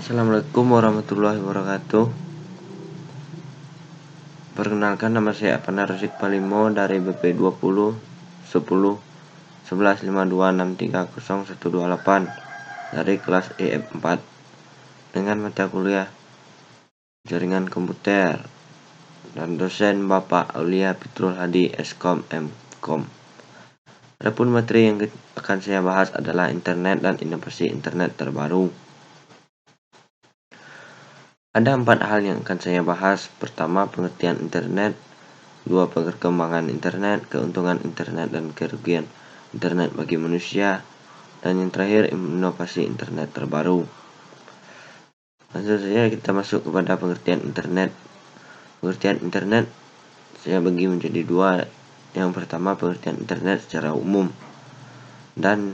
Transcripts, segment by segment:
Assalamualaikum warahmatullahi wabarakatuh. Perkenalkan, nama saya Apana Rusik Palimo dari BP 20 10 11 52 63 0128 dari kelas EF4 dengan mata kuliah Jaringan Komputer dan dosen Bapak Aulia Fitrul Hadi Eskom Mkom. Adapun materi yang akan saya bahas adalah internet dan inovasi internet terbaru. Ada 4 hal yang akan saya bahas. Pertama, pengertian internet. 2, perkembangan internet, keuntungan internet dan kerugian internet bagi manusia. Dan yang terakhir, inovasi internet terbaru. Langsung saja kita masuk kepada pengertian internet. Pengertian internet saya bagi menjadi 2. Yang pertama, pengertian internet secara umum dan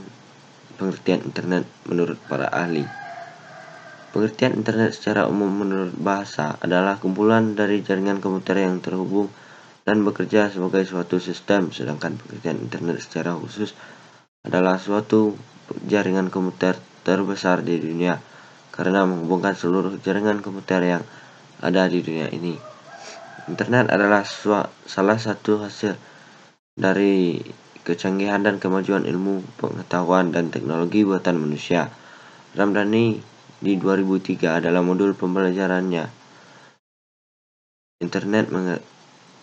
pengertian internet menurut para ahli. Pengertian internet secara umum menurut bahasa adalah kumpulan dari jaringan komputer yang terhubung dan bekerja sebagai suatu sistem, sedangkan pengertian internet secara khusus adalah suatu jaringan komputer terbesar di dunia karena menghubungkan seluruh jaringan komputer yang ada di dunia ini. Internet adalah salah satu hasil dari kecanggihan dan kemajuan ilmu pengetahuan dan teknologi buatan manusia. Ramdhani di 2003 adalah modul pembelajarannya. Internet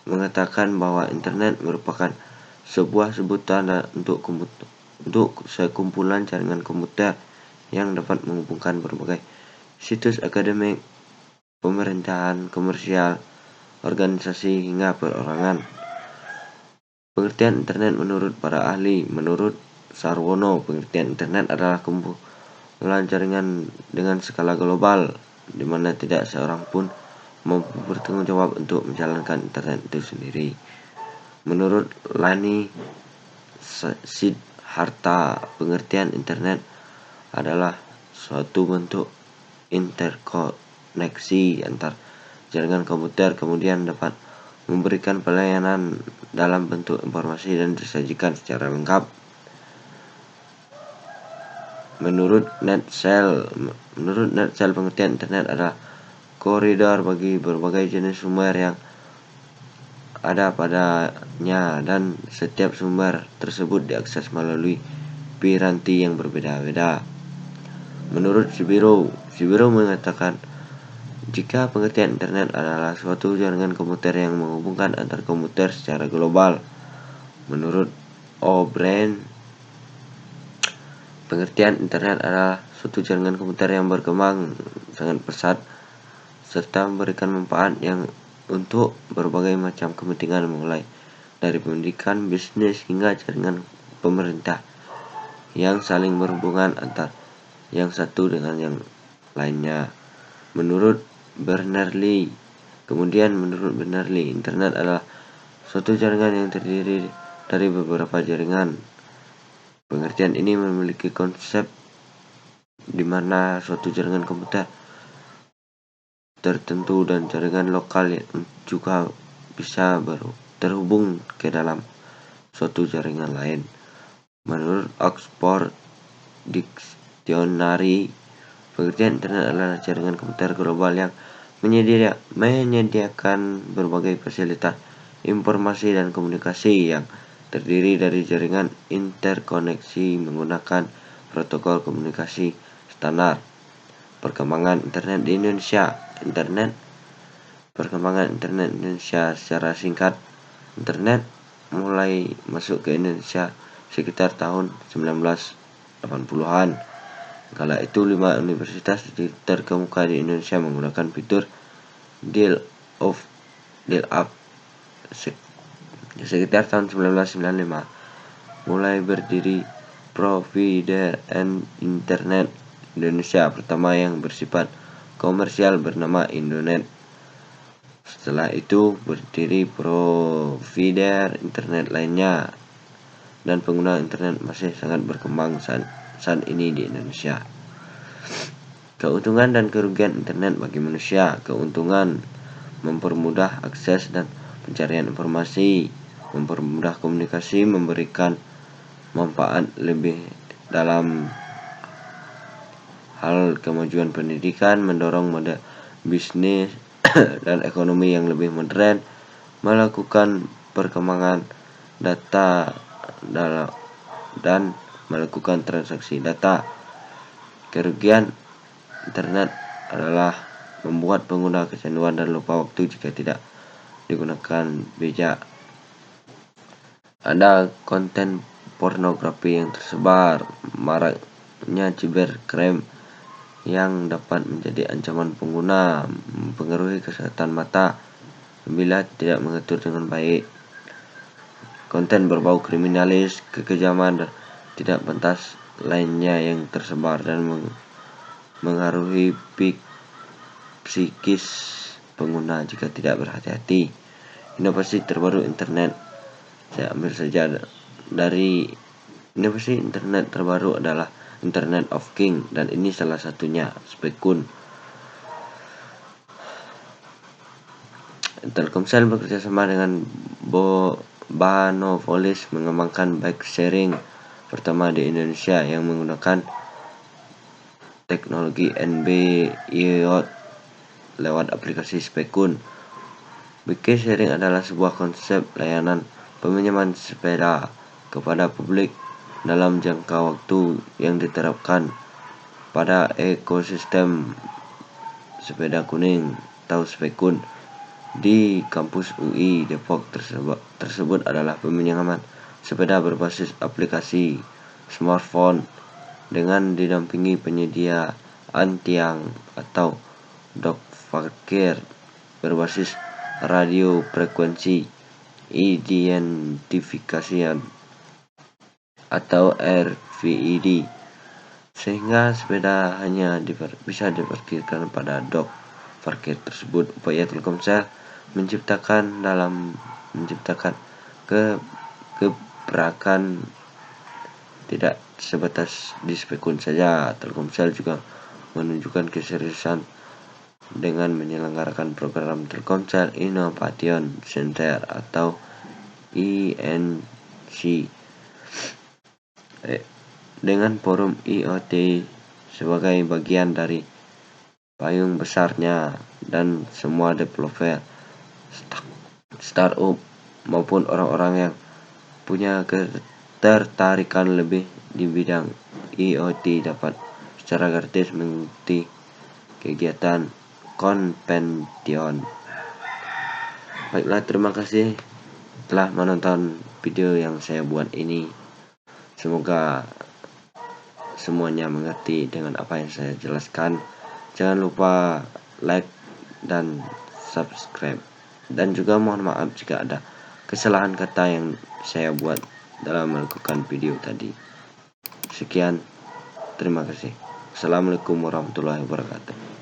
mengatakan bahwa internet merupakan sebuah sebutan untuk sekumpulan jaringan komputer yang dapat menghubungkan berbagai situs akademik, pemerintahan, komersial, organisasi hingga perorangan. Pengertian internet menurut para ahli. Menurut Sarwono, pengertian internet adalah kumpulan jaringan dengan skala global, di mana tidak seorang pun mampu bertanggung jawab untuk menjalankan internet itu sendiri. Menurut Lani Siddhartha, pengertian internet adalah suatu bentuk interkoneksi antar jaringan komputer, kemudian dapat memberikan pelayanan dalam bentuk informasi dan disajikan secara lengkap. Menurut NetCell, pengertian internet adalah koridor bagi berbagai jenis sumber yang ada padanya, dan setiap sumber tersebut diakses melalui piranti yang berbeda-beda. Menurut Shibiro mengatakan, jika pengertian internet adalah suatu jaringan komputer yang menghubungkan antar komputer secara global. Menurut O'Brien, pengertian internet adalah suatu jaringan komputer yang berkembang sangat pesat serta memberikan manfaat yang untuk berbagai macam kepentingan, mulai dari pendidikan, bisnis, hingga jaringan pemerintah yang saling berhubungan antar yang satu dengan yang lainnya. Menurut Berners-Lee, internet adalah suatu jaringan yang terdiri dari beberapa jaringan. Pengertian ini memiliki konsep di mana suatu jaringan komputer tertentu dan jaringan lokal yang juga bisa terhubung ke dalam suatu jaringan lain. Menurut Oxford Dictionary, pengertian internet adalah jaringan komputer global yang menyediakan berbagai fasilitas informasi dan komunikasi yang terdiri dari jaringan interkoneksi menggunakan protokol komunikasi standar. Perkembangan internet di Indonesia. Perkembangan internet Indonesia secara singkat. Internet mulai masuk ke Indonesia sekitar tahun 1980-an. Kala itu 5 universitas terkemuka di Indonesia menggunakan fitur dial-up sekitar tahun 1995. Mulai berdiri provider internet Indonesia pertama yang bersifat komersial bernama Indonet. Setelah itu berdiri provider internet lainnya, dan pengguna internet masih sangat berkembang saat ini di Indonesia. Keuntungan dan kerugian internet bagi manusia. Keuntungan: mempermudah akses dan pencarian informasi, mempermudah komunikasi, memberikan manfaat lebih dalam hal kemajuan pendidikan, mendorong model bisnis dan ekonomi yang lebih modern, melakukan perkembangan data dan melakukan transaksi data. Kerugian internet adalah membuat pengguna kecanduan dan lupa waktu jika tidak digunakan bijak. Ada konten pornografi yang tersebar, maraknya cybercrime yang dapat menjadi ancaman pengguna, mempengaruhi kesehatan mata bila tidak mengatur dengan baik. Konten berbau kriminalis, kekejaman, dan tidak pantas lainnya yang tersebar dan mengaruhi psikis pengguna jika tidak berhati-hati. Inovasi terbaru internet, saya ambil saja dari inovasi internet terbaru adalah Internet of Things, dan ini salah satunya Spekun. Telkomsel bekerjasama dengan Banovolis mengembangkan bike sharing pertama di Indonesia yang menggunakan teknologi NB-IoT lewat aplikasi Spekun. Bike sharing adalah sebuah konsep layanan peminjaman sepeda kepada publik dalam jangka waktu yang diterapkan pada ekosistem sepeda kuning atau Spekun di kampus UI Depok. Tersebut adalah peminjaman sepeda berbasis aplikasi smartphone dengan didampingi penyediaan tiang atau dok parkir berbasis radio frekuensi identifikasian atau RFID, sehingga sepeda hanya bisa diparkirkan pada dok parkir tersebut. Upaya Telkomsel menciptakan gebrakan tidak sebatas di Spekun saja. Telkomsel juga menunjukkan keseriusan dengan menyelenggarakan program Telkomsel Innovation Center atau INC dengan forum IoT sebagai bagian dari payung besarnya, dan semua developer, startup maupun orang-orang yang punya ketertarikan lebih di bidang IoT dapat secara gratis mengikuti kegiatan Konvention. Baiklah, terima kasih telah menonton video yang saya buat ini. Semoga semuanya mengerti dengan apa yang saya jelaskan. Jangan lupa like dan subscribe, dan juga mohon maaf jika ada kesalahan kata yang saya buat dalam melakukan video tadi. Sekian, terima kasih. Assalamualaikum warahmatullahi wabarakatuh.